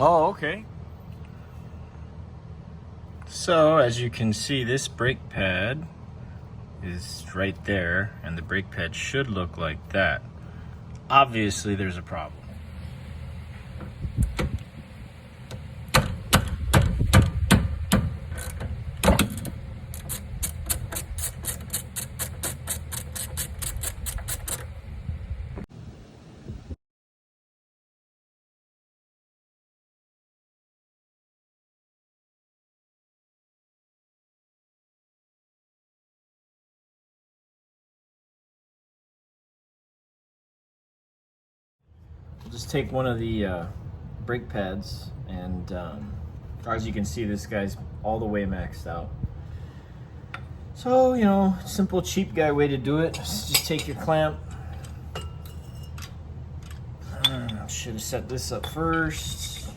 Oh, okay. So as you can see, this brake pad is right there, and the brake pad should look like that. Obviously there's a problem. We'll just take one of the brake pads, and as you can see, this guy's all the way maxed out. So, you know, simple cheap guy way to do it. Just take your clamp. Should have set this up first.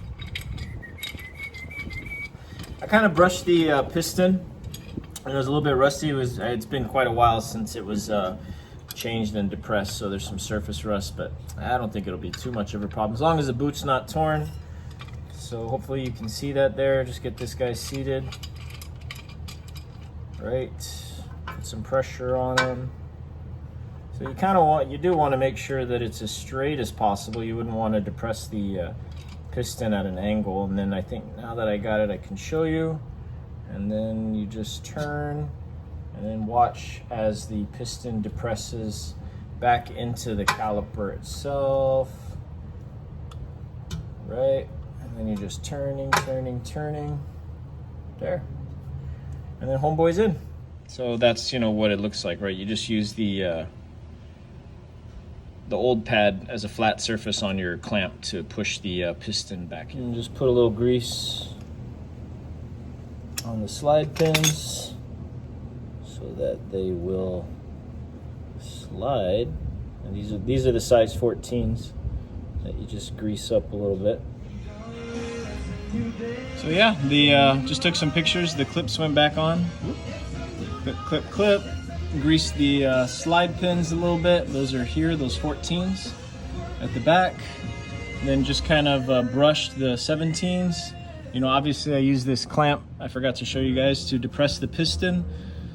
I kind of brushed the piston. It was a little bit rusty. It's been quite a while since it was changed and depressed, so there's some surface rust, but I don't think it'll be too much of a problem as long as the boot's not torn. So hopefully you can see that there. Just get this guy seated. Right, put some pressure on him. So you do want to make sure that it's as straight as possible. You wouldn't want to depress the piston at an angle. And then I think now that I got it, I can show you. And then you just turn and then watch as the piston depresses back into the caliper itself. Right, and then you're just turning. There. And then homeboy's in. So that's, you know, what it looks like, right? You just use the old pad as a flat surface on your clamp to push the piston back in. And just put a little grease on the slide pins so that they will slide. And these are the size 14s that you just grease up a little bit. So yeah, just took some pictures. The clips went back on. Clip. Grease the slide pins a little bit. Those are here, those 14s at the back. And then just kind of brushed the 17s. You know, obviously I use this clamp, I forgot to show you guys, to depress the piston.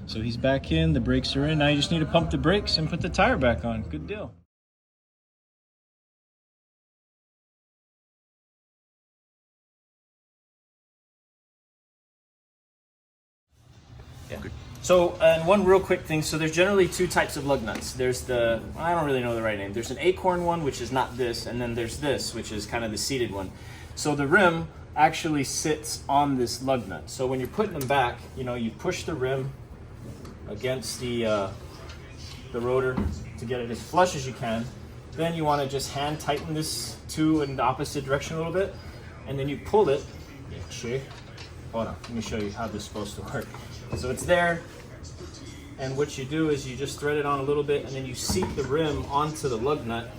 So he's back in, the brakes are in. Now you just need to pump the brakes and put the tire back on. Good deal. Yeah. So, and one real quick thing, so there's generally two types of lug nuts. There's I don't really know the right name. There's an acorn one, which is not this, and then there's this, which is kind of the seated one. So the rim actually sits on this lug nut. So when you're putting them back, you know, you push the rim against the rotor to get it as flush as you can. Then you want to just hand tighten this in the opposite direction a little bit, and then you pull it. Hold on, let me show you how this is supposed to work. So it's there, and what you do is you just thread it on a little bit, and then you seat the rim onto the lug nut,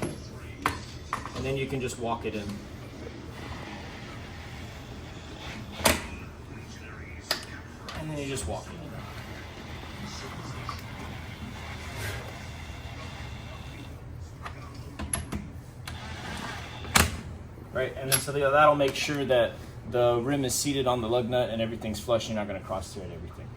and then you can just walk it in. And then you just walk it in. Right, and then so that'll make sure that the rim is seated on the lug nut and everything's flush. You're not going to cross thread everything.